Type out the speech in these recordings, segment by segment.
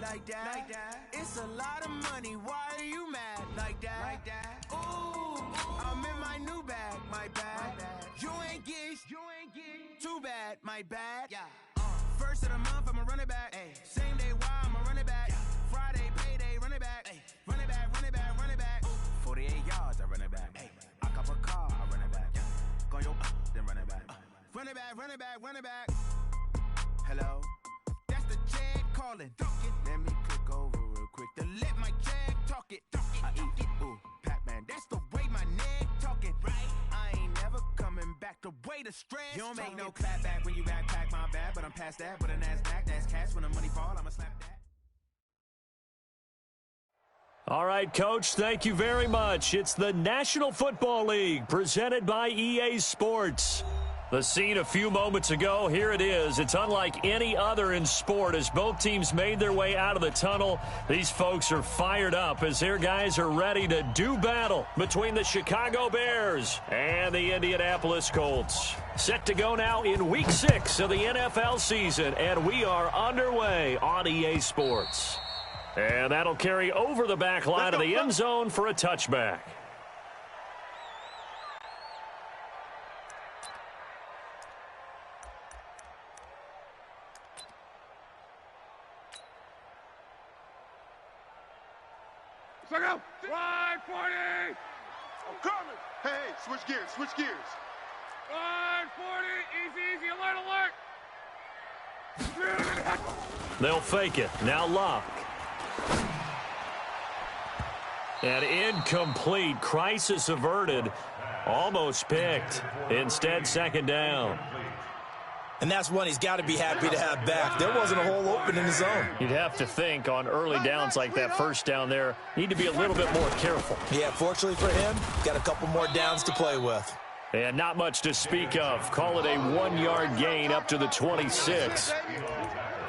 Like that. It's a lot of money. Why are you mad? Like that. Ooh, I'm in my new bag. My bad. You ain't get. Too bad. My bad. Yeah. First of the month, I'ma run it back. Ay. Same day, why I'ma run it back. Friday, payday, run it back. Ay. Run it back, run it back, run it back. 48 yards, I run it back. Ay. I cop a car, I run it back. Go yo, then run it back. Run it back, run it back, run it back. Hello? That's the jag calling. Let me click over real quick to let my jag talk it. I eat it, ooh, Pac-Man. That's the way my neck talking. Right? I ain't never coming back the way the stress. You don't make no clap back when you backpack my bad, but I'm past that. But a NASDAQ, that's cash. When the money fall, I'ma slap that. All right, Coach, thank you very much. It's the National Football League presented by EA Sports. The scene a few moments ago, here it is. It's unlike any other in sport as both teams made their way out of the tunnel. These folks are fired up as their guys are ready to do battle between the Chicago Bears and the Indianapolis Colts. Set to go now in Week 6 of the NFL season, and we are underway on EA Sports. And that'll carry over the back line of the end zone for a touchback. Line 40! I'm coming! Hey, switch gears, switch gears. Line 40, easy, alert! They'll fake it. Now Luck. And incomplete. Crisis averted. Almost picked. Instead, second down. And that's one he's got to be happy to have back. There wasn't a hole open in the zone. You'd have to think on early downs like that first down there, need to be a little bit more careful. Yeah, fortunately for him, got a couple more downs to play with. And not much to speak of. Call it a 1-yard gain up to the 26.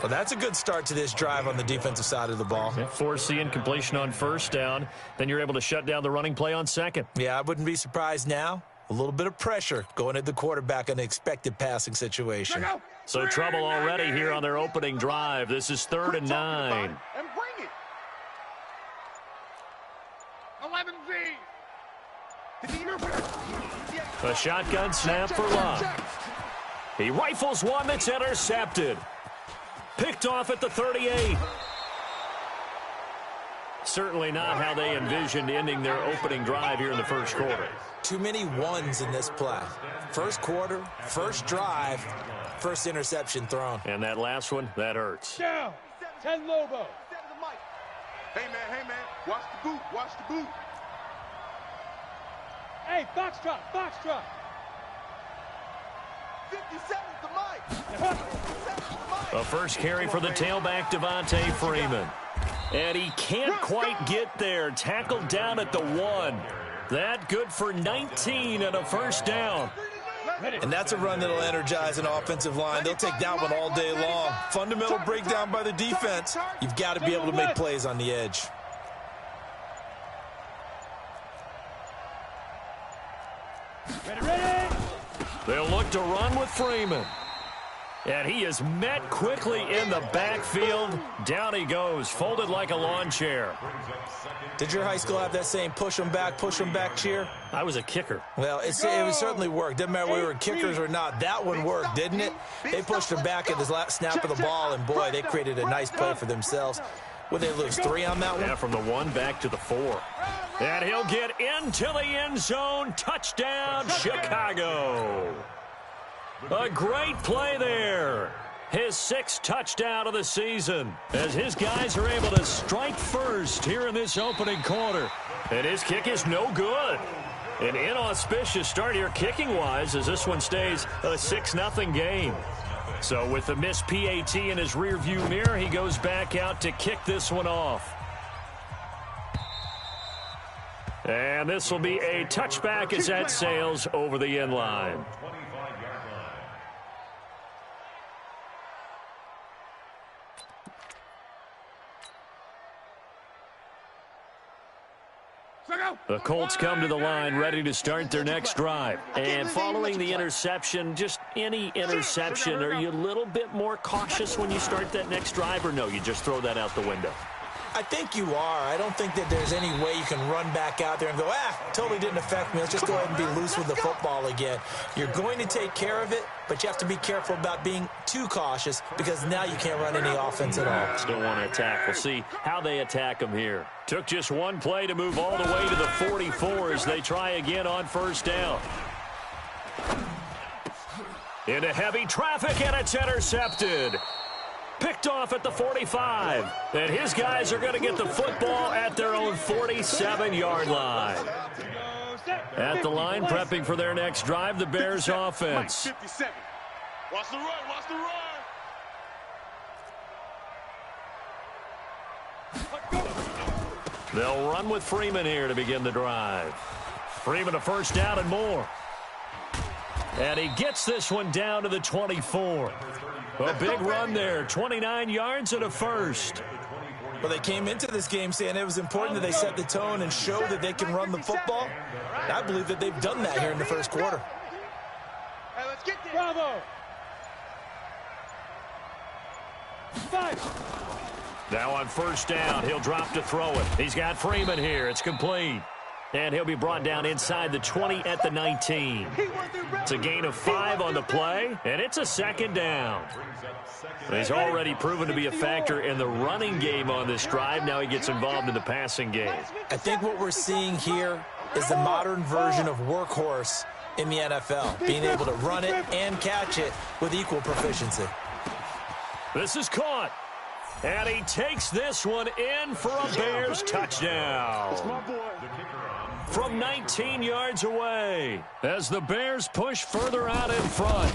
Well, that's a good start to this drive on the defensive side of the ball. Force the incompletion on first down. Then you're able to shut down the running play on second. Yeah, I wouldn't be surprised now. A little bit of pressure going at the quarterback in an expected passing situation. So trouble already here on their opening drive. This is 3rd and 9. And bring it. 11Z. A shotgun snap for Luck. He rifles one that's intercepted. Picked off at the 38. Certainly not how they envisioned ending their opening drive here in the first quarter. Too many ones in this play. First quarter, first drive, first interception thrown. And that last one, that hurts. Down. 10 Lobo. Hey, man. Watch the boot. Watch the boot. Hey, Foxtrot. 57 to Mike. A first carry for the tailback, Devontae Freeman. And he can't quite get there. Tackled down at the 1. That good for 19 and a first down. And that's a run that'll energize an offensive line. They'll take that one all day long. Fundamental breakdown by the defense. You've got to be able to make plays on the edge. Ready. They'll look to run with Freeman. And he is met quickly in the backfield. Down he goes, folded like a lawn chair. Did your high school have that same push 'em back cheer? I was a kicker. Well, it would certainly work. Didn't matter whether we were kickers or not. That one worked, didn't it? They pushed him back at the last snap of the ball, and boy, they created a nice play for themselves. Would they lose 3 on that one? Yeah, from the 1 back to the 4. And he'll get into the end zone. Touchdown, Chicago. A great play there. His 6th touchdown of the season as his guys are able to strike first here in this opening quarter. And his kick is no good. An inauspicious start here kicking-wise as this one stays a 6-0 game. So with the missed PAT in his rearview mirror, he goes back out to kick this one off. And this will be a touchback as that sails over the end line. The Colts come to the line ready to start their next drive. And following the interception, just any interception, are you a little bit more cautious when you start that next drive, or no, you just throw that out the window? I think you are. I don't think that there's any way you can run back out there and go, totally didn't affect me. Let's just go ahead and be loose with the football again. You're going to take care of it, but you have to be careful about being too cautious because now you can't run any offense at all. Still want to attack. We'll see how they attack them here. Took just one play to move all the way to the 44 as they try again on first down. Into heavy traffic, and it's intercepted. Picked off at the 45. And his guys are going to get the football at their own 47-yard line. At the line, prepping for their next drive, the Bears offense. 57. Watch the run, watch the run. They'll run with Freeman here to begin the drive. Freeman a first down and more. And he gets this one down to the 24. A big run there, 29 yards and a first. Well, they came into this game saying it was important that they set the tone and show that they can run the football. And I believe that they've done that here in the first quarter. Hey, let's get there. Bravo. Now on first down, he'll drop to throw it. He's got Freeman here. It's complete. And he'll be brought down inside the 20 at the 19. It's a gain of 5 on the play, and it's a second down. He's already proven to be a factor in the running game on this drive. Now he gets involved in the passing game. I think what we're seeing here is the modern version of workhorse in the NFL, being able to run it and catch it with equal proficiency. This is caught. And he takes this one in for a Bears touchdown. From 19 yards away as the Bears push further out in front.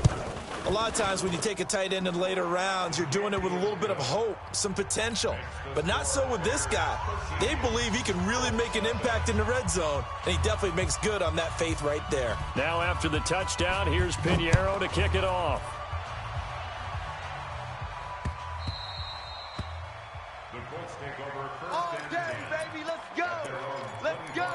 A lot of times when you take a tight end in later rounds, you're doing it with a little bit of hope, some potential. But not so with this guy. They believe he can really make an impact in the red zone, and he definitely makes good on that faith right there. Now after the touchdown, here's Pinheiro to kick it off. All day, baby, let's go. Let's go.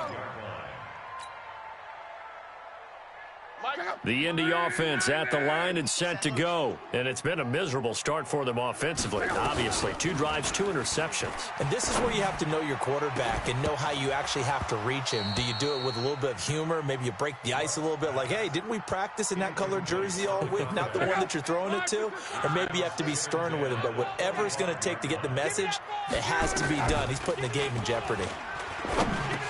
The Indy offense at the line and set to go. And it's been a miserable start for them offensively. Obviously, 2 drives, 2 interceptions. And this is where you have to know your quarterback and know how you actually have to reach him. Do you do it with a little bit of humor? Maybe you break the ice a little bit like, hey, didn't we practice in that colored jersey all week, not the one that you're throwing it to? Or maybe you have to be stern with him. But whatever it's going to take to get the message, it has to be done. He's putting the game in jeopardy.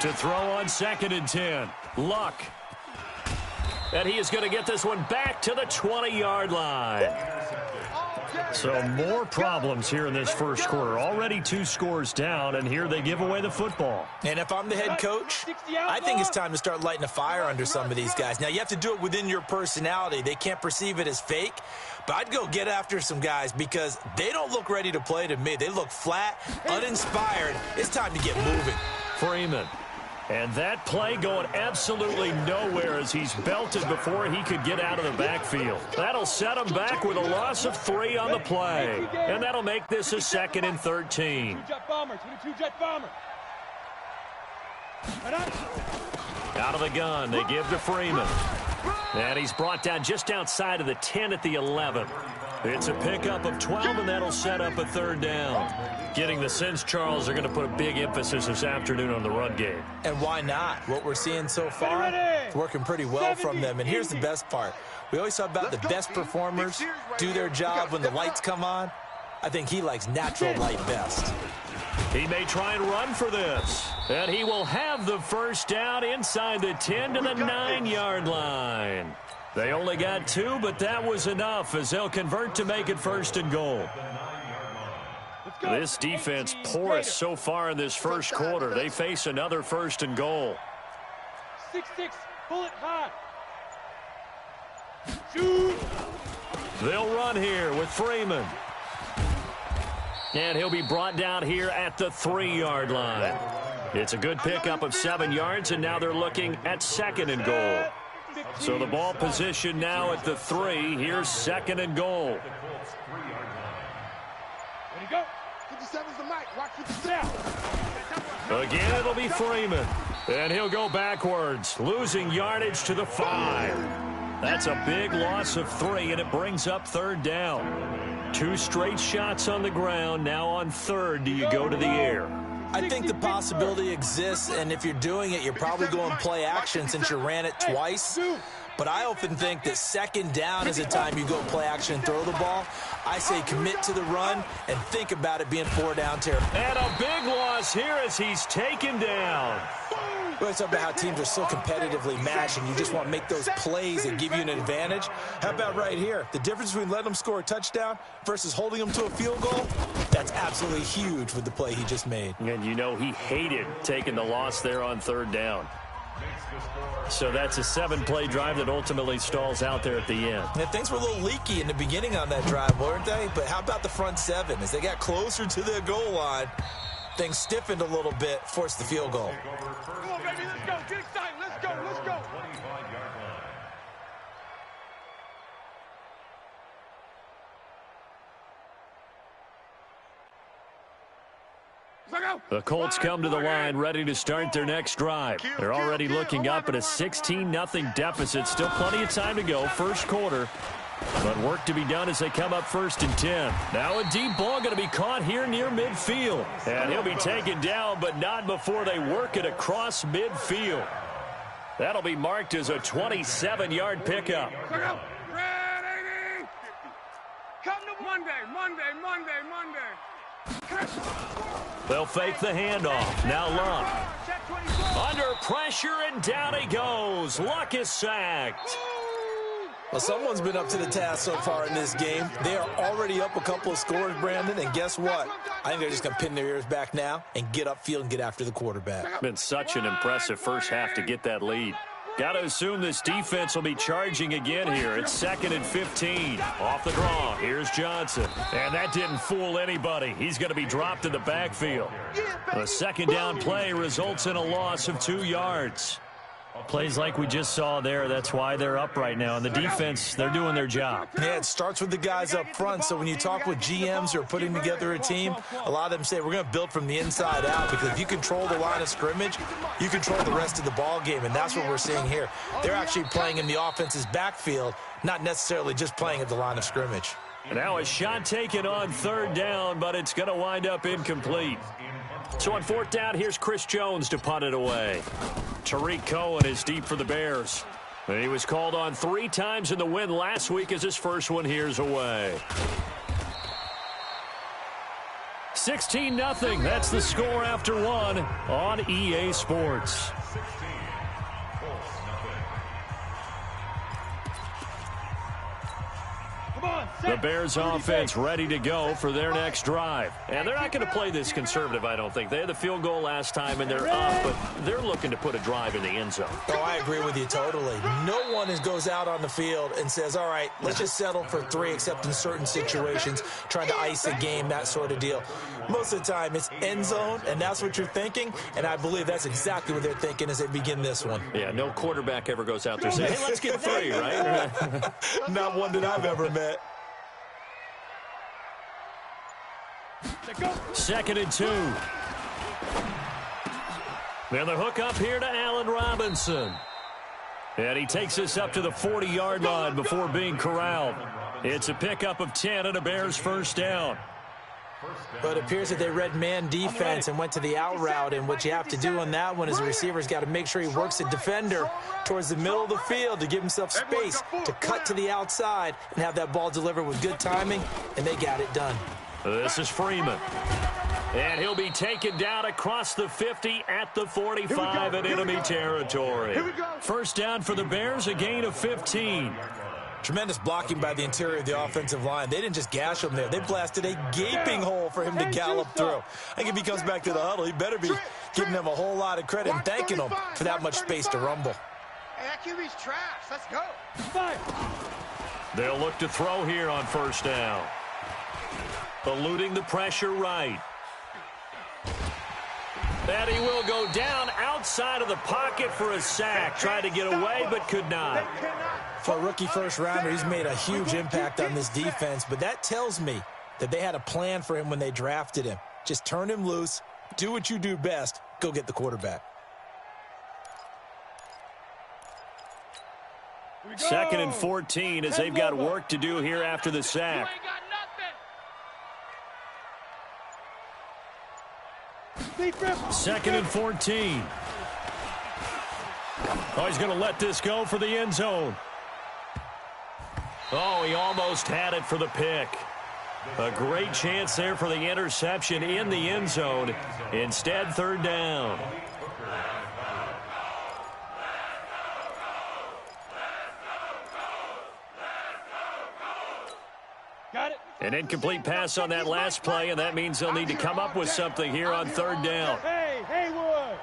To throw on 2nd and 10. Luck. And he is going to get this one back to the 20-yard line. So more problems here in this first quarter. Already 2 scores down, and here they give away the football. And if I'm the head coach, I think it's time to start lighting a fire under some of these guys. Now, you have to do it within your personality. They can't perceive it as fake. But I'd go get after some guys because they don't look ready to play to me. They look flat, uninspired. It's time to get moving. Freeman. And that play going absolutely nowhere as he's belted before he could get out of the backfield. That'll set him back with a loss of 3 on the play. And that'll make this a 2nd and 13. Out of the gun, they give to Freeman. And he's brought down just outside of the 10 at the 11. It's a pickup of 12, and that'll set up a 3rd down. Getting the sense Charles are going to put a big emphasis this afternoon on the run game. And why not? What we're seeing so far, it's working pretty well from them. And here's the best part. We always talk about the best performers do their job when the lights come on. I think he likes natural light best. He may try and run for this. And he will have the first down inside the 10 to the 9-yard line. They only got 2, but that was enough as they'll convert to make it 1st and goal. This defense porous so far in this first quarter. They face another 1st and goal. 6-6, pull it high. Shoot. They'll run here with Freeman. And he'll be brought down here at the 3-yard line. It's a good pickup of 7 yards, and now they're looking at 2nd and goal. So the ball position now at the 3. Here's 2nd and goal. Ready to go. 57's the mic. Watch with the snap. Again, it'll be Freeman. And he'll go backwards, losing yardage to the 5. That's a big loss of 3, and it brings up 3rd down. 2 straight shots on the ground. Now on 3rd, do you go to the air? I think the possibility exists, and if you're doing it, you're probably going play action since you ran it twice. But I often think that 2nd down is a time you go play action and throw the ball. I say commit to the run and think about it being 4-down territory. And a big loss here as he's taken down. We always talk about how teams are so competitively matched, and you just want to make those plays that give you an advantage. How about right here? The difference between letting them score a touchdown versus holding them to a field goal, that's absolutely huge with the play he just made. And you know he hated taking the loss there on 3rd down. So that's a 7-play drive that ultimately stalls out there at the end. Yeah, things were a little leaky in the beginning on that drive, weren't they? But how about the front 7? As they got closer to the goal line, things stiffened a little bit, forced the field goal. Come on, baby, let's go. Get excited. Let's go. Let's go. The Colts come to the line ready to start their next drive. They're already looking up at a 16-0 deficit. Still plenty of time to go, first quarter. But work to be done as they come up 1st and 10. Now a deep ball going to be caught here near midfield. And he'll be taken down, but not before they work it across midfield. That'll be marked as a 27-yard pickup. Come to Monday. They'll fake the handoff. Now Luck. Under pressure, and down he goes. Luck is sacked. Well, someone's been up to the task so far in this game. They are already up a couple of scores, Brandon, and guess what? I think they're just going to pin their ears back now and get upfield and get after the quarterback. Been such an impressive first half to get that lead. Got to assume this defense will be charging again here. It's 2nd and 15. Off the draw. Here's Johnson. And that didn't fool anybody. He's going to be dropped in the backfield. The 2nd down play results in a loss of 2 yards. Plays like we just saw there, that's why they're up right now. And the defense, they're doing their job. Yeah, it starts with the guys up front. So when you talk with GMs who are putting together a team, a lot of them say we're going to build from the inside out, because if you control the line of scrimmage, you control the rest of the ball game, and that's what we're seeing here. They're actually playing in the offense's backfield, not necessarily just playing at the line of scrimmage. Now a shot taken on 3rd down, but it's going to wind up incomplete. So on 4th down, here's Chris Jones to punt it away. Tariq Cohen is deep for the Bears. He was called on 3 times in the win last week as his first one here's away. 16-0. That's the score after 1 on EA Sports. The Bears offense ready to go for their next drive. And they're not going to play this conservative, I don't think. They had the field goal last time, and they're up, but they're looking to put a drive in the end zone. Oh, I agree with you totally. No one goes out on the field and says, all right, let's just settle for 3, except in certain situations, trying to ice a game, that sort of deal. Most of the time, it's end zone, and that's what you're thinking, and I believe that's exactly what they're thinking as they begin this one. Yeah, no quarterback ever goes out there saying, hey, let's get 3, right? Not one that I've ever met. 2nd and 2. Then the hook up here to Allen Robinson. And he takes us up to the 40-yard line before being corralled. It's a pickup of 10 and a Bears first down. But it appears that they read man defense and went to the out route, and what you have to do on that one is the receiver's got to make sure he works the defender towards the middle of the field to give himself space to cut to the outside and have that ball delivered with good timing, and they got it done. This is Freeman. And he'll be taken down across the 50 at the 45 in enemy territory. First down for the Bears, a gain of 15. Tremendous blocking by the interior of the offensive line. They didn't just gash him there. They blasted a gaping hole for him to gallop through. I think if he comes back to the huddle, he better be giving them a whole lot of credit and thanking them for that much space to rumble. Hey, that QB's trash. Let's go. They'll look to throw here on first down. Eluding the pressure right. And he will go down outside of the pocket for a sack. Tried to get away, but could not. For a rookie first-rounder, he's made a huge impact on this defense, but that tells me that they had a plan for him when they drafted him. Just turn him loose, do what you do best, go get the quarterback. 2nd and 14 as they've got work to do here after the sack. 2nd and 14. Oh, he's going to let this go for the end zone. Oh, he almost had it for the pick. A great chance there for the interception in the end zone. Instead, 3rd down. An incomplete pass on that last play, and that means they'll need to come up with something here on 3rd down. Hey, Haywood.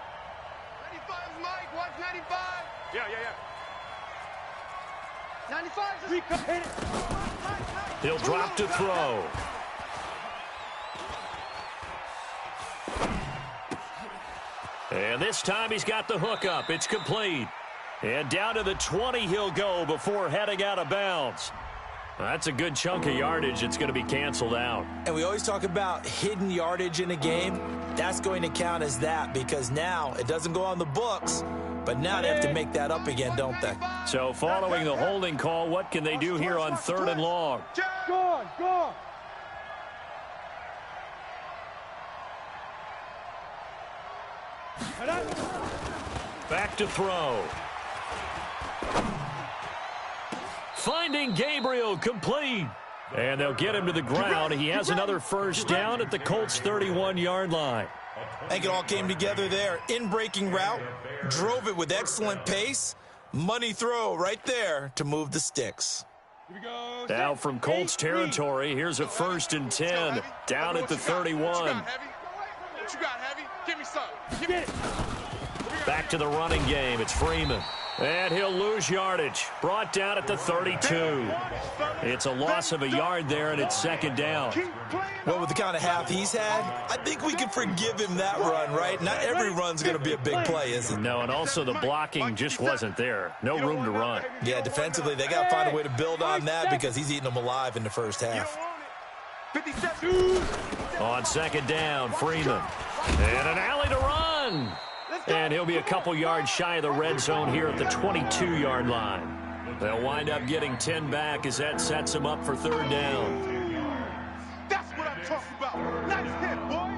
95, Mike. Watch 95. Yeah. 95. He'll drop to throw. And this time he's got the hook up. It's complete. And down to the 20 he'll go before heading out of bounds. That's a good chunk of yardage. It's going to be canceled out. And we always talk about hidden yardage in a game. That's going to count as that because now it doesn't go on the books, but now they have to make that up again, don't they? So following the holding call, what can they do here on 3rd and long? Go on. Back to throw. Finding Gabriel, complete. And they'll get him to the ground. He has another 1st down at the Colts' 31-yard line. I think it all came together there. In-breaking route, drove it with excellent pace. Money throw right there to move the sticks. Now from Colts territory, here's a 1st and 10 down at the 31. What you got, Heavy? Give me some. Give me it. Back to the running game. It's Freeman. And he'll lose yardage. Brought down at the 32. It's a loss of a yard there, and it's 2nd down. Well, with the kind of half he's had, I think we can forgive him that run, right? Not every run's going to be a big play, is it? No, and also the blocking just wasn't there. No room to run. Yeah, defensively, they got to find a way to build on that because he's eating them alive in the first half. On 2nd down, Freeman. And an alley to run. And he'll be a couple yards shy of the red zone here at the 22-yard line. They'll wind up getting 10 back as that sets them up for 3rd down. That's what I'm talking about. Nice hit, boy.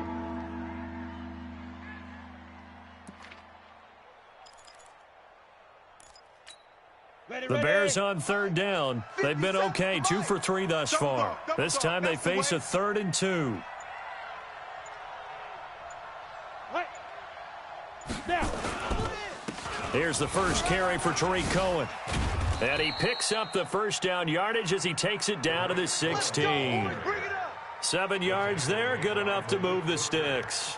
The Bears on 3rd down. They've been okay, 2 for 3 thus far. This time they face a 3rd and 2. Here's the first carry for Tariq Cohen. And he picks up the 1st down yardage as he takes it down to the 16. 7 yards there, good enough to move the sticks.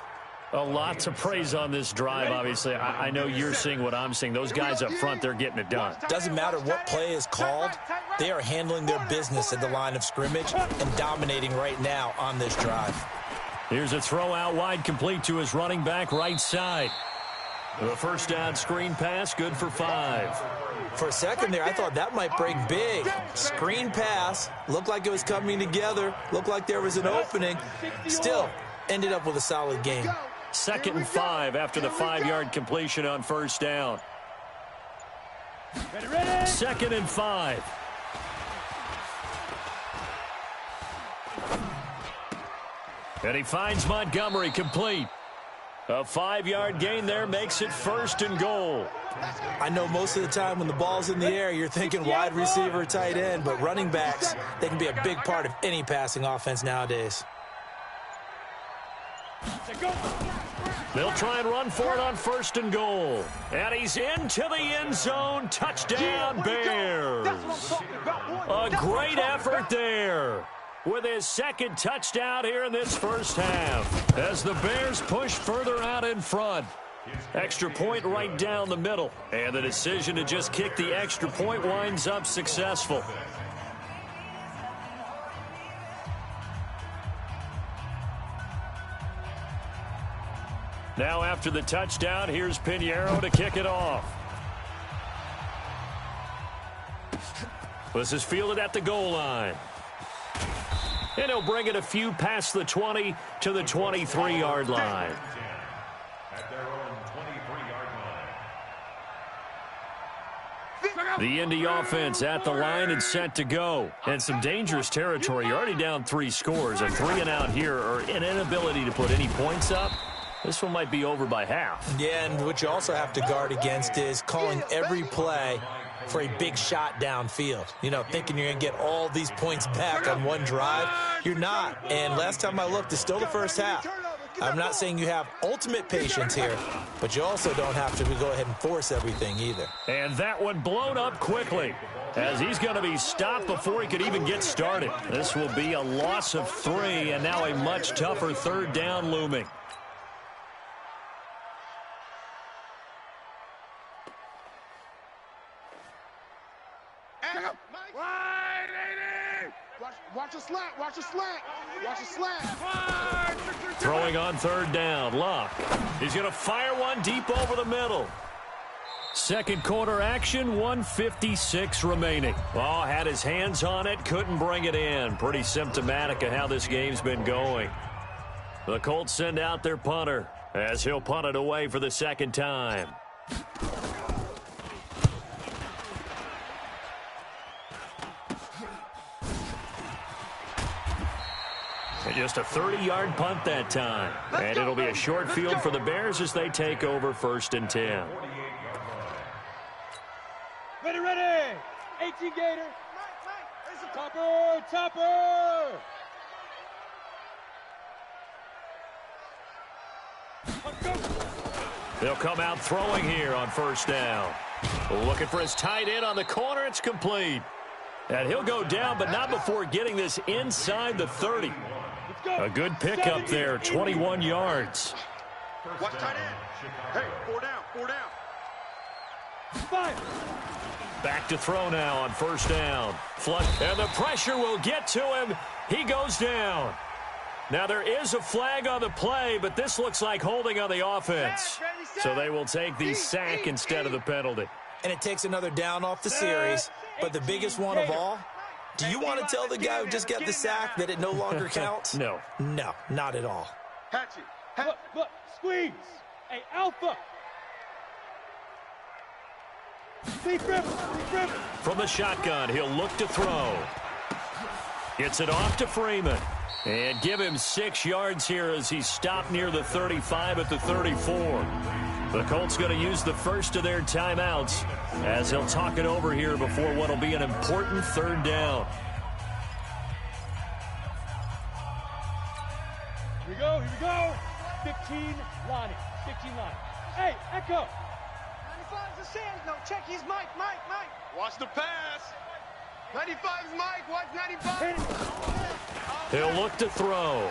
A lot to praise on this drive, obviously. I know you're seeing what I'm seeing. Those guys up front, they're getting it done. Doesn't matter what play is called. They are handling their business at the line of scrimmage and dominating right now on this drive. Here's a throw out wide, complete to his running back right side. The 1st down screen pass, good for 5. For a second there, I thought that might break big. Screen pass, looked like it was coming together, looked like there was an opening. Still, ended up with a solid game. 2nd and 5 after the 5-yard completion on 1st down. 2nd and 5. And he finds Montgomery, complete. A 5-yard gain there makes it 1st and goal. I know most of the time when the ball's in the air, you're thinking wide receiver, tight end, but running backs, they can be a big part of any passing offense nowadays. They'll try and run for it on 1st and goal. And he's into the end zone. Touchdown, Bears. A great effort there with his 2nd touchdown here in this 1st half as the Bears push further out in front. Extra point right down the middle. And the decision to just kick the extra point winds up successful. Now after the touchdown, here's Pinheiro to kick it off. This is fielded at the goal line. And he'll bring it a few past the 20 to the 23-yard line. At their own 23-yard line. The Indy offense at the line and set to go. And some dangerous territory. You're already down 3 scores. A 3 and out here, or an inability to put any points up. This one might be over by half. Yeah, and what you also have to guard against is calling every play for a big shot downfield. You know, thinking you're going to get all these points back on one drive. You're not. And last time I looked, it's still the first half. I'm not saying you have ultimate patience here, but you also don't have to go ahead and force everything either. And that one blown up quickly, as he's going to be stopped before he could even get started. This will be a loss of 3, and now a much tougher 3rd down looming. Watch a slant, watch a slant, watch a slant. Throwing on 3rd down, Luck. He's going to fire one deep over the middle. Second quarter action, 1:56 remaining. Oh, had his hands on it, couldn't bring it in. Pretty symptomatic of how this game's been going. The Colts send out their punter as he'll punt it away for the 2nd time. Just a 30-yard punt that time. And it'll be a short field for the Bears as they take over 1st and 10. Ready. 18 Gator. Topper. They'll come out throwing here on 1st down. Looking for his tight end on the corner. It's complete. And he'll go down, but not before getting this inside the 30. A good pickup there, 21 yards. Watch tight end. Hey, 4 down. Back to throw now on 1st down. Flush, and the pressure will get to him. He goes down. Now there is a flag on the play, but this looks like holding on the offense. So they will take the sack instead of the penalty. And it takes another down off the series. But the biggest one of all, do you want to tell the guy who just got the sack that it no longer counts? No. No, not at all. Hatchet. Look, squeeze. Hey, Alpha. From the shotgun, he'll look to throw. Gets it off to Freeman. And give him 6 yards here as he's stopped near the 35 at the 34. The Colts going to use the first of their timeouts as he'll talk it over here before what will be an important 3rd down. Here we go. 15 Lonnie. Hey, Echo. 95's the sand. No, check his Mike. Watch the pass. 95's Mike. Watch 95. He'll look to throw.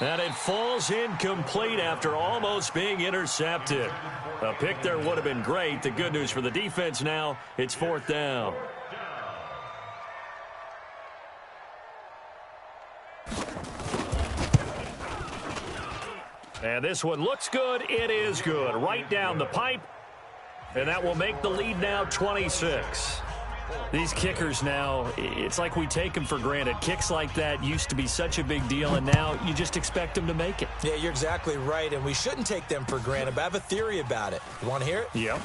And it falls incomplete after almost being intercepted. A pick there would have been great. The good news for the defense now, it's 4th down. And this one looks good. It is good. Right down the pipe. And that will make the lead now 26. These kickers now, it's like we take them for granted. Kicks like that used to be such a big deal, and now you just expect them to make it. Yeah, you're exactly right, and we shouldn't take them for granted, but I have a theory about it. You want to hear it? Yep.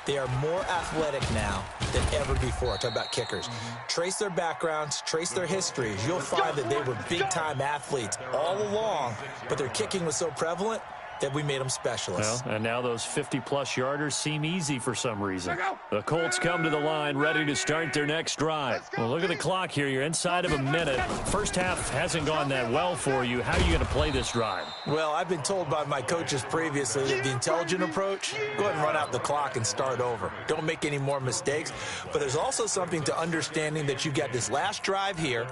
They are more athletic now than ever before. Talk about kickers. Trace their backgrounds, trace their histories. You'll find that they were big-time athletes all along, but their kicking was so prevalent that we made them specialists. Well, and now those 50-plus yarders seem easy for some reason. The Colts come to the line ready to start their next drive. Well, look at the clock here. You're inside of a minute. First half hasn't gone that well for you. How are you going to play this drive? Well, I've been told by my coaches previously that the intelligent approach, go ahead and run out the clock and start over. Don't make any more mistakes. But there's also something to understanding that you got this last drive here.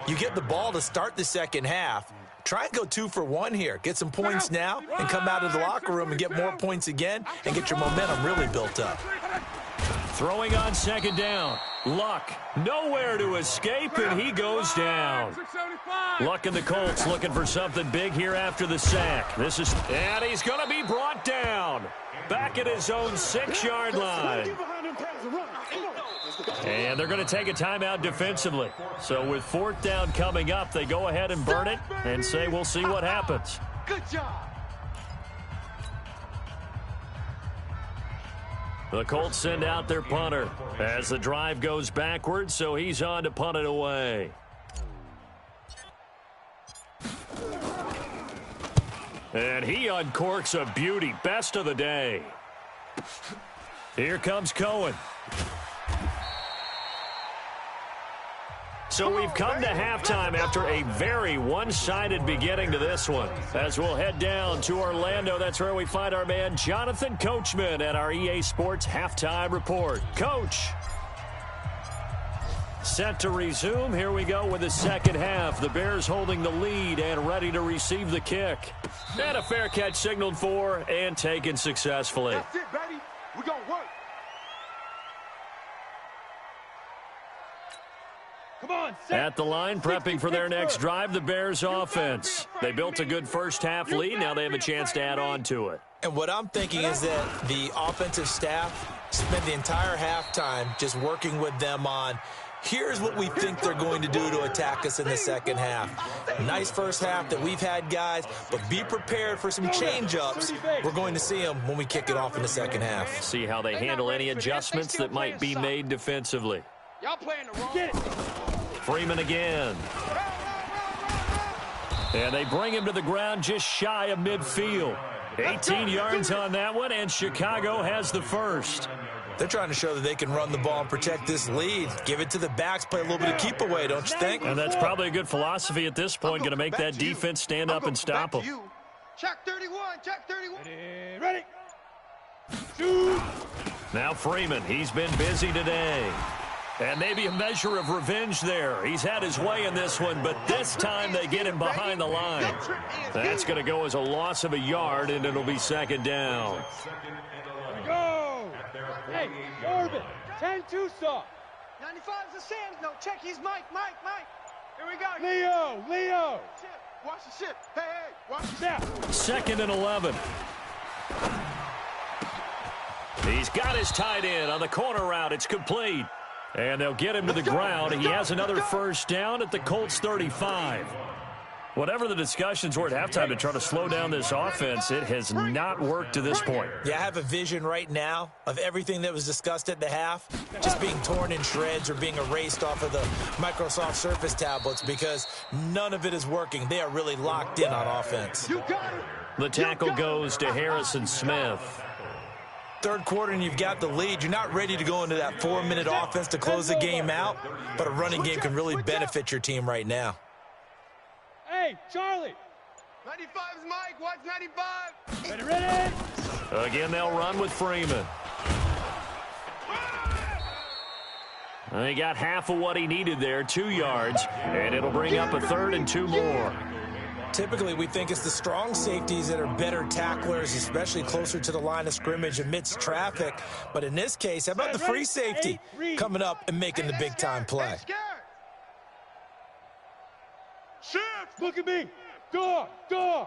You get the ball to start the second half. Try and go 2 for 1 here. Get some points now and come out of the locker room and get more points again and get your momentum really built up. Throwing on 2nd down. Luck nowhere to escape, and he goes down. Luck and the Colts looking for something big here after the sack. And he's going to be brought down. Back at his own 6-yard line. And they're going to take a timeout defensively. So with 4th down coming up, they go ahead and burn it and say we'll see what happens. Good job. The Colts send out their punter as the drive goes backwards, so he's on to punt it away. And he uncorks a beauty. Best of the day. Here comes Cohen. So we've come to halftime after a very one-sided beginning to this one. As we'll head down to Orlando, that's where we find our man Jonathan Coachman at our EA Sports Halftime Report. Coach. Set to resume. Here we go with the second half. The Bears holding the lead and ready to receive the kick. And a fair catch signaled for and taken successfully. That's it, baby. We're going to work. Come on, set. At the line, prepping for their next drive, the Bears offense. They built a good first-half lead. Now they have a chance to add on to it. And what I'm thinking is that the offensive staff spent the entire halftime just working with them on, here's what we think they're going to do to attack us in the second half. Nice first half that we've had, guys, but be prepared for some change-ups. We're going to see them when we kick it off in the second half. See how they handle any adjustments that might be made defensively. Y'all playing the wrong. Get it. Freeman again. And they bring him to the ground just shy of midfield. 18 yards on that one, and Chicago has the first. They're trying to show that they can run the ball and protect this lead. Give it to the backs, play a little bit of keep away, don't you think? And that's probably a good philosophy at this point, going to make that defense stand up and stop them. Check 31, check 31. Ready. Shoot. Now Freeman, he's been busy today. And maybe a measure of revenge there. He's had his way in this one, but this time they get him behind the line. That's going to go as a loss of a yard, and it'll be second down. Here we go. Hey, Corbin, 10-2 soft. 95 is the Sands. No, check. He's Mike. Here we go. Leo. Watch the ship. Hey, watch the Now. Second and 11. He's got his tight end on the corner route. It's complete. And they'll get him to the ground. He has another first down at the Colts 35. Whatever the discussions were at halftime to try to slow down this offense, it has not worked to this point. Yeah, I have a vision right now of everything that was discussed at the half just being torn in shreds or being erased off of the Microsoft Surface tablets because none of it is working. They are really locked in on offense. The tackle goes to Harrison Smith. Third quarter and you've got the lead. You're not ready to go into that 4-minute offense to close the game out, but a running game can really benefit your team right now. Hey, Charlie. 95 is Mike. Watch 95. Ready. Again, they'll run with Freeman. He got half of what he needed there, 2 yards, and it'll bring up a 3rd and 2 more. Typically, we think it's the strong safeties that are better tacklers, especially closer to the line of scrimmage amidst traffic. But in this case, how about the free safety coming up and making the big-time play? Shift. Look at me. Dog. Go.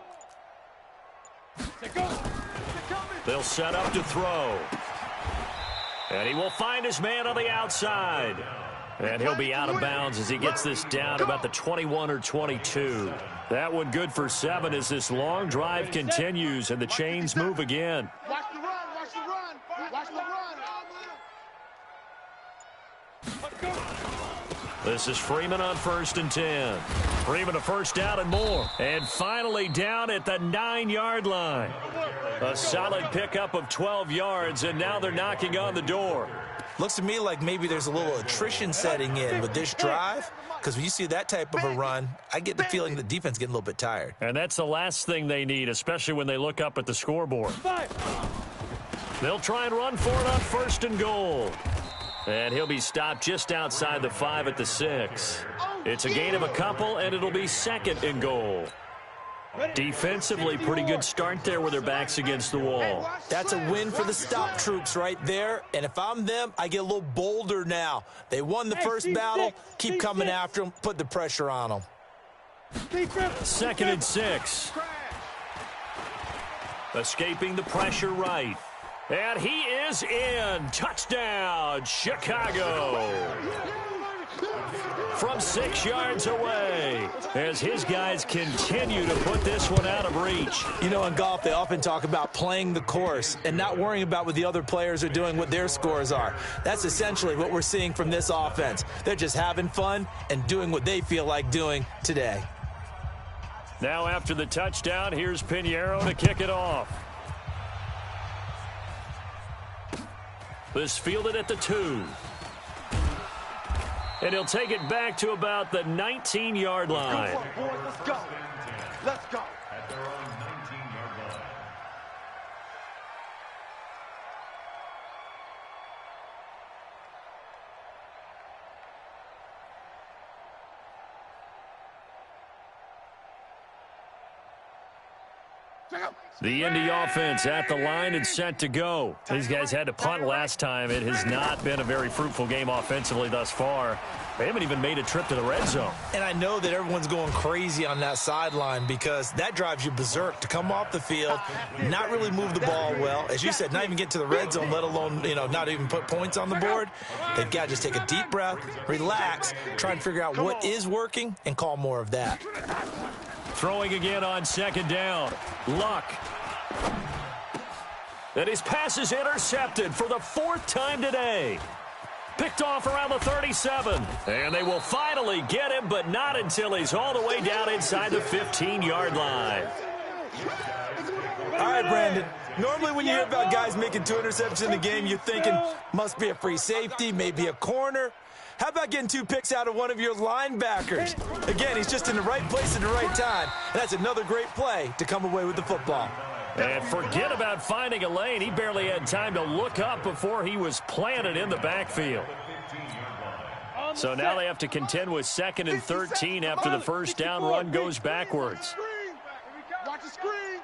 They'll set up to throw. And he will find his man on the outside. And he'll be out of bounds as he gets this down about the 21 or 22. That one good for 7 as this long drive continues and the chains move again. Watch the run. Watch the run. Watch the run. This is Freeman on 1st and 10. Freeman a first down and more. And finally down at the 9-yard line. A solid pickup of 12 yards, and now they're knocking on the door. Looks to me like maybe there's a little attrition setting in with this drive, because when you see that type of a run, I get the feeling the defense getting a little bit tired. And that's the last thing they need, especially when they look up at the scoreboard. They'll try and run for it on 1st and goal. And he'll be stopped just outside the 5 at the 6. It's a gain of a couple, and it'll be 2nd and goal. Defensively, pretty good start there with their backs against the wall. That's a win for the stop troops right there. And if I'm them, I get a little bolder now. They won the first battle. Keep coming after them. Put the pressure on them. 2nd and 6. Escaping the pressure right. And he is in. Touchdown, Chicago. from 6 yards away as his guys continue to put this one out of reach. You know, in golf, they often talk about playing the course and not worrying about what the other players are doing, what their scores are. That's essentially what we're seeing from this offense. They're just having fun and doing what they feel like doing today. Now after the touchdown, here's Pinheiro to kick it off. This fielded at the 2. And he'll take it back to about the 19-yard line. Let's go. Let's go. At their own 19-yard line. The Indy offense at the line and set to go. These guys had to punt last time. It has not been a very fruitful game offensively thus far. They haven't even made a trip to the red zone. And I know that everyone's going crazy on that sideline because that drives you berserk to come off the field, not really move the ball well. As you said, not even get to the red zone, let alone, not even put points on the board. They've got to just take a deep breath, relax, try and figure out what is working and call more of that. Throwing again on 2nd down. Luck. And his pass is intercepted for the 4th time today. Picked off around the 37. And they will finally get him, but not until he's all the way down inside the 15-yard line. All right, Brandon. Normally when you hear about guys making 2 interceptions in a game, you're thinking must be a free safety, maybe a corner. How about getting 2 picks out of one of your linebackers? Again, he's just in the right place at the right time. And that's another great play to come away with the football. And forget about finding a lane. He barely had time to look up before he was planted in the backfield. So now they have to contend with 2nd and 13 after the first down run goes backwards. Watch the screen.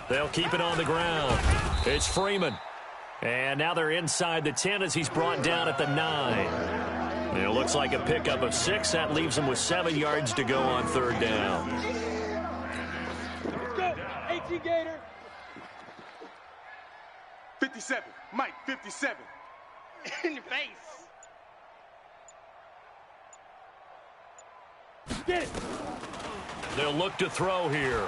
They'll keep it on the ground. It's Freeman. And now they're inside the 10 as he's brought down at the 9. And it looks like a pickup of 6. That leaves him with 7 yards to go on 3rd down. Let's go. 18 Gator. 57. Mike, 57. In your face. Get it. They'll look to throw here.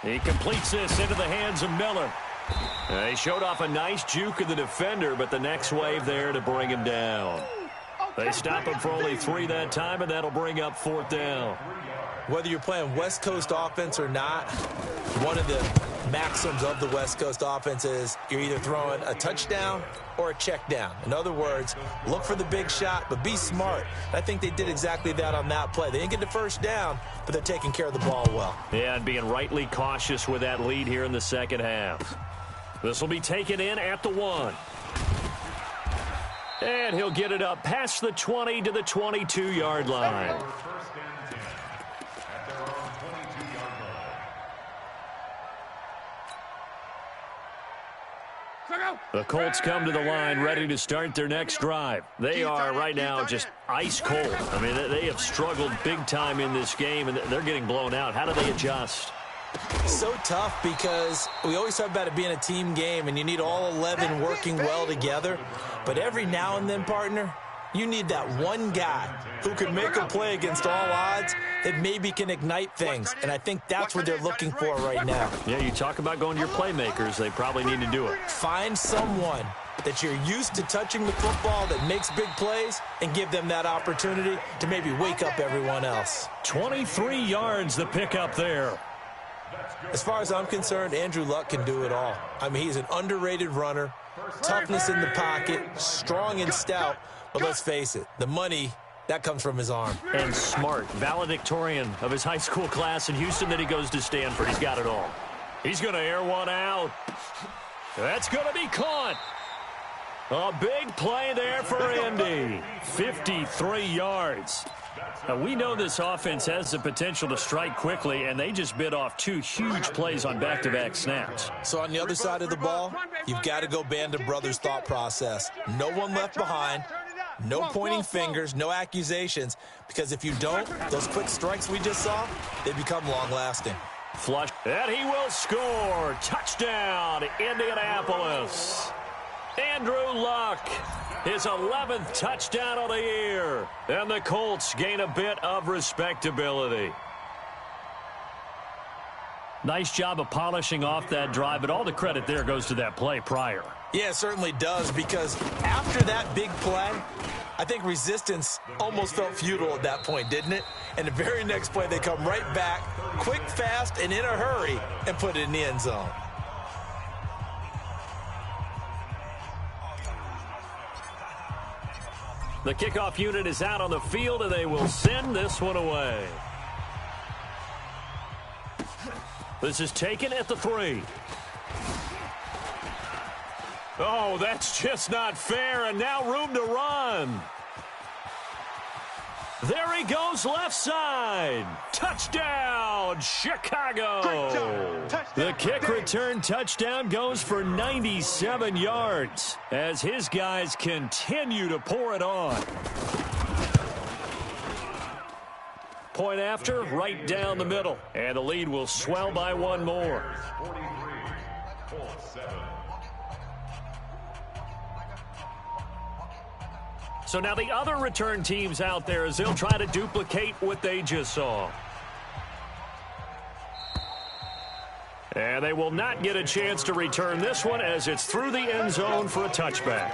He completes this into the hands of Miller. He showed off a nice juke of the defender, but the next wave there to bring him down. They stop him for only 3 that time, and that'll bring up 4th down. Whether you're playing West Coast offense or not, one of the maxims of the West Coast offense is you're either throwing a touchdown or a check down. In other words, look for the big shot, but be smart. I think they did exactly that on that play. They didn't get the first down, but they're taking care of the ball well. Yeah, and being rightly cautious with that lead here in the second half. This will be taken in at the 1. And he'll get it up past the 20 to the 22-yard line. The Colts come to the line ready to start their next drive. They are right now just ice cold. I mean, they have struggled big time in this game, and they're getting blown out. How do they adjust? So tough because we always talk about it being a team game, and you need all 11 working well together. But every now and then, partner, you need that one guy who can make a play against all odds that maybe can ignite things. And I think that's what they're looking for right now. Yeah, you talk about going to your playmakers. They probably need to do it. Find someone that you're used to touching the football that makes big plays and give them that opportunity to maybe wake up everyone else. 23 yards the pickup there. As far as I'm concerned, Andrew Luck can do it all. I mean, he's an underrated runner, toughness in the pocket, strong and stout. But let's face it, the money, that comes from his arm. And smart, valedictorian of his high school class in Houston, then he goes to Stanford. He's got it all. He's going to air one out. That's going to be caught. A big play there for Indy. 53 yards. Now, we know this offense has the potential to strike quickly, and they just bit off 2 huge plays on back-to-back snaps. So on the other side of the ball, you've got to go Band of Brothers thought process. No one left behind. No pointing fingers, no accusations, because if you don't, those quick strikes we just saw, they become long-lasting. Flush. And he will score. Touchdown, Indianapolis. Andrew Luck, his 11th touchdown of the year. And the Colts gain a bit of respectability. Nice job of polishing off that drive, but all the credit there goes to that play prior. Yeah, it certainly does, because after that big play, I think resistance almost felt futile at that point, didn't it? And the very next play, they come right back, quick, fast, and in a hurry, and put it in the end zone. The kickoff unit is out on the field, and they will send this one away. This is taken at the 3. Oh, that's just not fair, and now room to run. There he goes, left side. Touchdown, Chicago. Touchdown. The kick return touchdown goes for 97 yards as his guys continue to pour it on. Point after, right down the middle, and the lead will swell by one more. So now the other return teams out there as they'll try to duplicate what they just saw. And they will not get a chance to return this one as it's through the end zone for a touchback.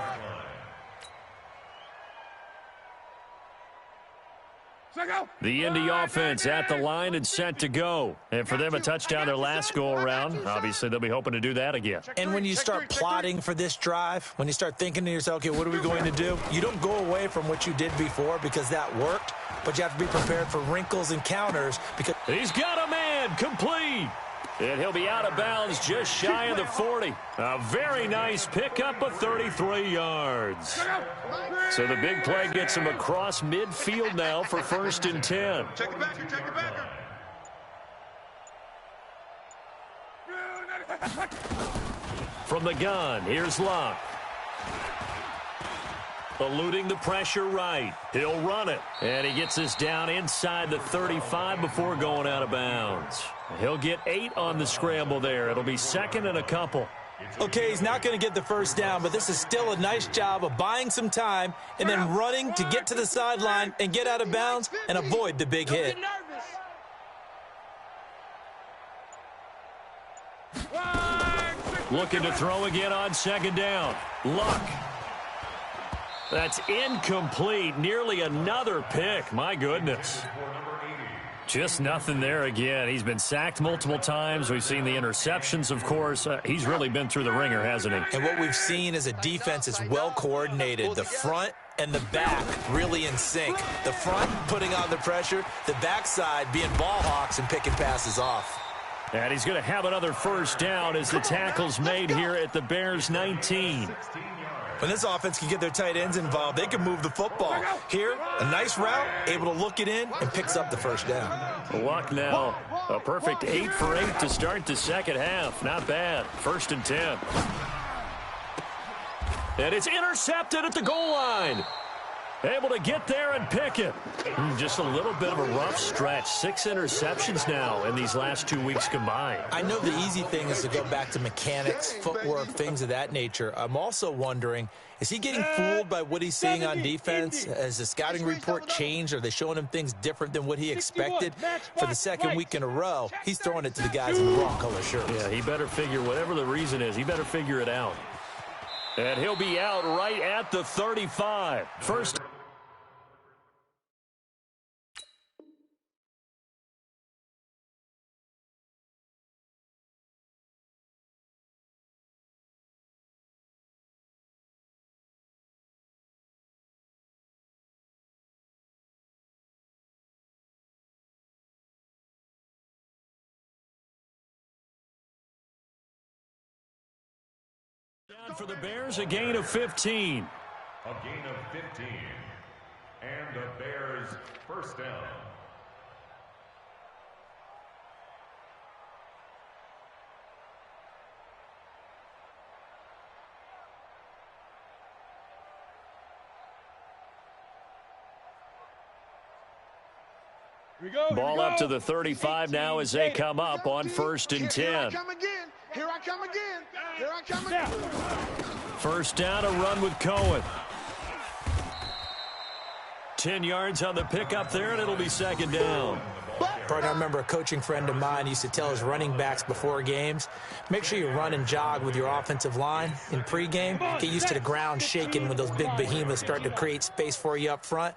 The Indy offense at the line and set to go. And for them, a touchdown their last go-around. Obviously, they'll be hoping to do that again. And when you start plotting for this drive, when you start thinking to yourself, okay, what are we going to do? You don't go away from what you did before because that worked, but you have to be prepared for wrinkles and counters because he's got a man complete. And he'll be out of bounds just shy of the 40. A very nice pickup of 33 yards. So the big play gets him across midfield now for 1st and 10. Check it back, check it back. From the gun, here's Luck. Eluding the pressure right. He'll run it. And he gets this down inside the 35 before going out of bounds. He'll get 8 on the scramble there. It'll be 2nd and a couple. Okay, he's not going to get the first down, but this is still a nice job of buying some time and then running to get to the sideline and get out of bounds and avoid the big hit. Looking to throw again on 2nd down. Luck. That's incomplete. Nearly another pick. My goodness. Just nothing there again. He's been sacked multiple times. We've seen the interceptions, of course. He's really been through the ringer, hasn't he? And what we've seen is a defense that's well coordinated. The front and the back really in sync. The front putting on the pressure. The backside being ball hawks and picking passes off. And he's going to have another first down as the tackle's made here at the Bears' 19. When this offense can get their tight ends involved, they can move the football. Here, a nice route, able to look it in, and picks up the first down. Luck now, a perfect 8 for 8 to start the second half. Not bad. 1st and 10. And it's intercepted at the goal line. Able to get there and pick it. Just a little bit of a rough stretch. 6 interceptions now in these last 2 weeks combined. I know the easy thing is to go back to mechanics, footwork, things of that nature. I'm also wondering, is he getting fooled by what he's seeing on defense? Has the scouting report changed? Are they showing him things different than what he expected? For the second week in a row, he's throwing it to the guys in the wrong color shirts. Yeah, he better figure, whatever the reason is, he better figure it out. And he'll be out right at the 35. First. Down for the Bears, a gain of 15. A gain of 15. And the Bears first down. Ball up to the 35 now as they come up on 1st and 10. Here I come again. Here I come again. Here I come again. First down, a run with Cohen. 10 yards on the pickup there, and it'll be 2nd down. Partner, I remember a coaching friend of mine used to tell his running backs before games, make sure you run and jog with your offensive line in pregame. Get used to the ground shaking when those big behemoths start to create space for you up front.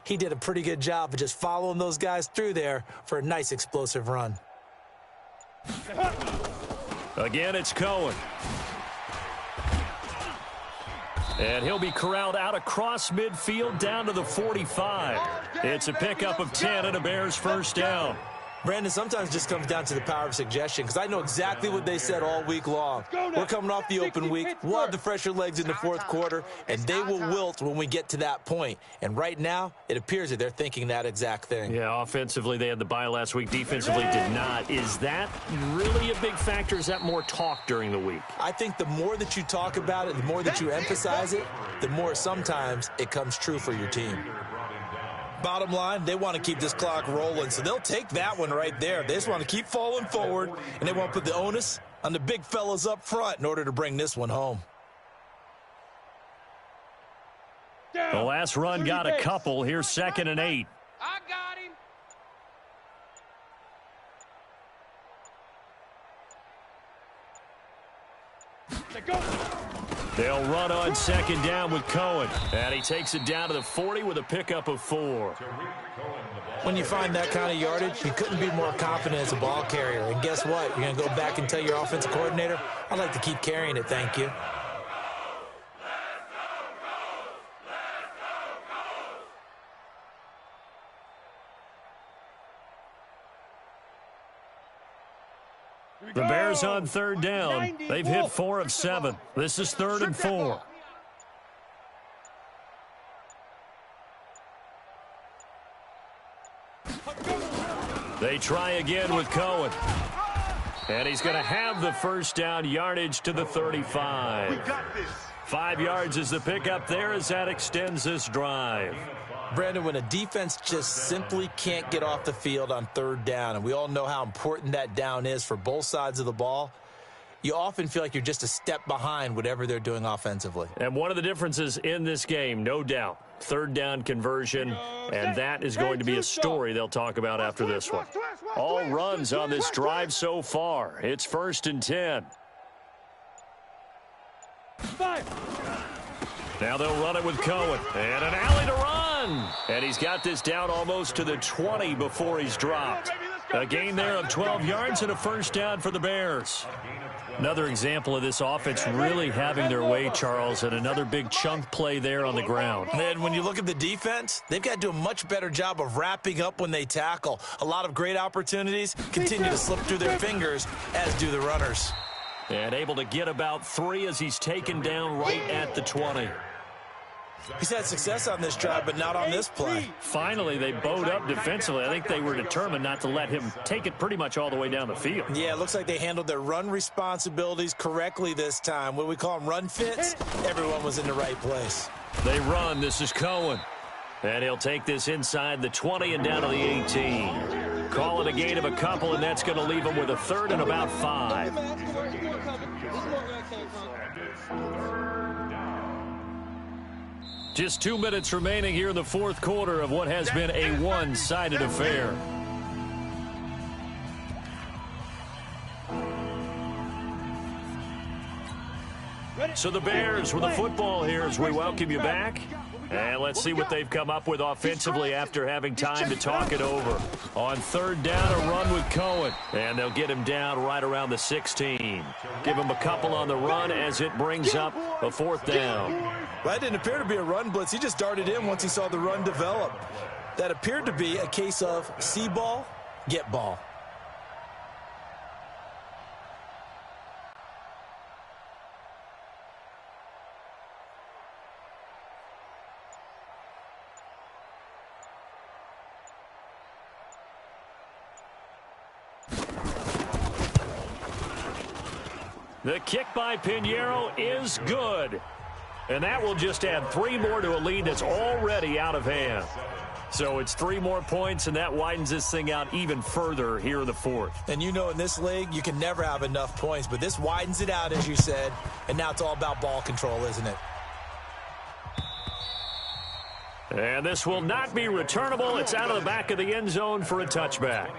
He did a pretty good job of just following those guys through there for a nice explosive run. Again, it's Cohen. And he'll be corralled out across midfield down to the 45. It's a pickup of 10 and a Bears first down. Brandon, sometimes it just comes down to the power of suggestion, because I know exactly what they said all week long. We're coming off the open week. We'll have the fresher legs in the 4th quarter, and they will wilt when we get to that point. And right now, it appears that they're thinking that exact thing. Yeah, offensively, they had the bye last week. Defensively, did not. Is that really a big factor? Is that more talk during the week? I think the more that you talk about it, the more that you emphasize it, the more sometimes it comes true for your team. Bottom line, they want to keep this clock rolling, so they'll take that one right there. They just want to keep falling forward, and they want to put the onus on the big fellas up front in order to bring this one home. The last run got a couple. Here's 2nd and 8. I got him. They'll run on 2nd down with Cohen. And he takes it down to the 40 with a pickup of 4. When you find that kind of yardage, you couldn't be more confident as a ball carrier. And guess what? You're going to go back and tell your offensive coordinator, I'd like to keep carrying it, thank you. The Bears on 3rd down. They've hit 4 of 7. This is 3rd and 4. They try again with Cohen. And he's going to have the first down, yardage to the 35. We got this. 5 yards is the pickup there as that extends this drive. Brandon, when a defense just simply can't get off the field on 3rd down, and we all know how important that down is for both sides of the ball, you often feel like you're just a step behind whatever they're doing offensively. And one of the differences in this game, no doubt, 3rd down conversion, and that is going to be a story they'll talk about after this one. All runs on this drive so far. It's 1st and 10. 5. Now they'll run it with Cohen. And an alley to run. And he's got this down almost to the 20 before he's dropped. A gain there of 12 yards and a first down for the Bears. Another example of this offense really having their way, Charles, and another big chunk play there on the ground. And when you look at the defense, they've got to do a much better job of wrapping up when they tackle. A lot of great opportunities continue to slip through their fingers, as do the runners. And able to get about 3 as he's taken down right at the 20. He's had success on this drive, but not on this play. Finally, they bowed up defensively. I think they were determined not to let him take it pretty much all the way down the field. Yeah, it looks like they handled their run responsibilities correctly this time. What we call them run fits, everyone was in the right place. They run. This is Cohen. And he'll take this inside the 20 and down to the 18. Call it a gain of a couple, and that's going to leave him with a 3rd and about 5. Just 2 minutes remaining here in the 4th quarter of what has been a one-sided affair. So the Bears with the football here as we welcome you back. And let's see what they've come up with offensively after having time to talk it over. On 3rd down, a run with Cohen. And they'll get him down right around the 16. Give him a couple on the run as it brings up a 4th down. Well, that didn't appear to be a run blitz. He just darted in once he saw the run develop. That appeared to be a case of see ball, get ball. The kick by Pinheiro is good. And that will just add 3 more to a lead that's already out of hand. So it's 3 more points, and that widens this thing out even further here in the 4th. And you know in this league, you can never have enough points, but this widens it out, as you said, and now it's all about ball control, isn't it? And this will not be returnable. It's out of the back of the end zone for a touchback.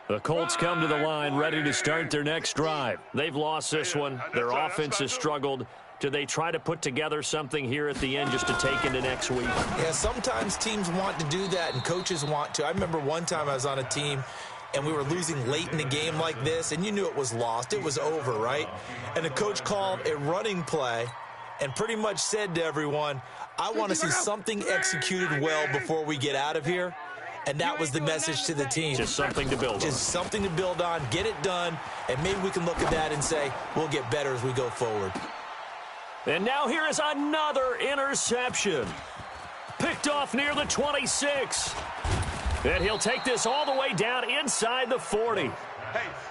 The Colts come to the line ready to start their next drive. They've lost this one. Their offense has struggled. Do they try to put together something here at the end just to take into next week? Yeah, sometimes teams want to do that and coaches want to. I remember one time I was on a team and we were losing late in the game like this, and you knew it was lost. It was over, right? And the coach called a running play and pretty much said to everyone, I want to see something executed well before we get out of here. And that was the message to the team. Just something to build on. Just something to build on, get it done, and maybe we can look at that and say, we'll get better as we go forward. And now here is another interception. Picked off near the 26. And he'll take this all the way down inside the 40.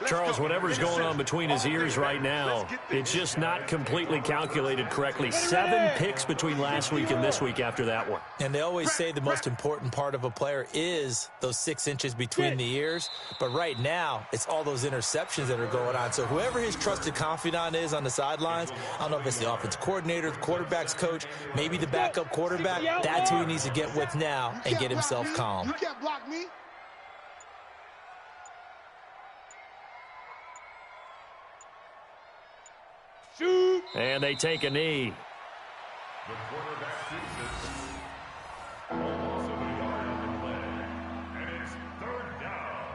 Charles, whatever's going on between his ears right now, it's just not completely calculated correctly. 7 picks between last week and this week after that one. And they always say the most important part of a player is those 6 inches between the ears. But right now, it's all those interceptions that are going on. So whoever his trusted confidant is on the sidelines, I don't know if it's the offensive coordinator, the quarterback's coach, maybe the backup quarterback, that's who he needs to get with now and get himself calm. You can't block me. Shoot. And they take a knee. The quarterback sixes. Almost a yard on the play. And it's 3rd down.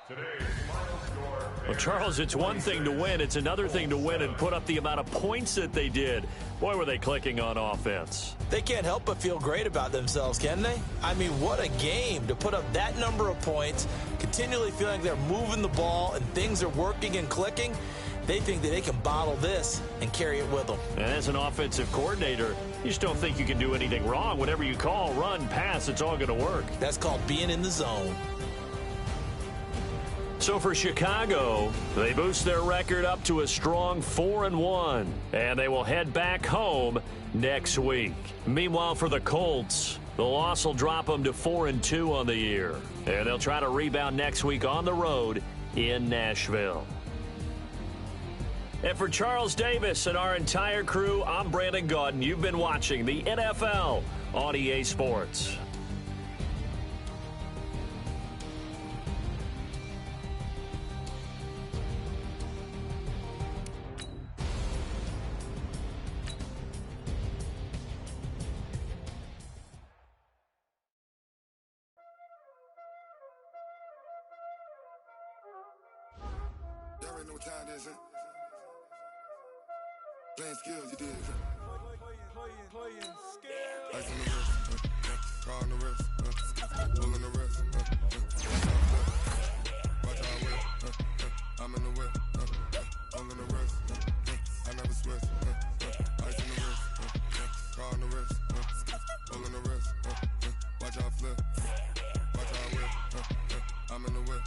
Today's final score. Well, Charles, it's one thing to win. It's another thing to win and put up the amount of points that they did. Boy, were they clicking on offense. They can't help but feel great about themselves, can they? I mean, what a game to put up that number of points, continually feeling like they're moving the ball and things are working and clicking. They think that they can bottle this and carry it with them. And as an offensive coordinator, you just don't think you can do anything wrong. Whatever you call, run, pass, it's all going to work. That's called being in the zone. So for Chicago, they boost their record up to a strong 4-1, and they will head back home next week. Meanwhile, for the Colts, the loss will drop them to 4-2 on the year, and they'll try to rebound next week on the road in Nashville. And for Charles Davis and our entire crew, I'm Brandon Gaudin. You've been watching the NFL on EA Sports. Y'all already know what time it is, huh? Playing skills, you did. Ice on the wrist, car on the wrist, bull on the wrist, watch how I whip, I'm in the whip, all in the wrist, I never switch, ice on the wrist, car on the wrist, bull on the wrist, watch how I flip, watch how I whip, I'm in the whip,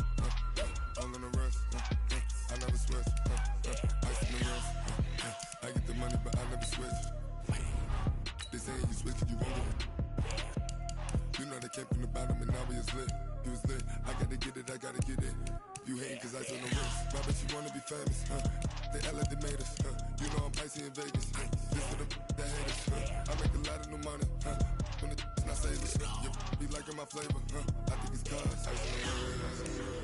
all in the wrist, I never switch, ice on the wrist, I get the money but I never switch. They saying you switch and you won't get it. You know they came from the bottom and now we is lit. You was lit, I gotta get it, I gotta get it. You hating cause I on the wrist. Why bet you wanna be famous, They act like they made us, You know I'm icy in Vegas, This for the that hate us, I make a lot of new money, When the not saving, you be liking my flavor, I think it's cause ice on the wrist.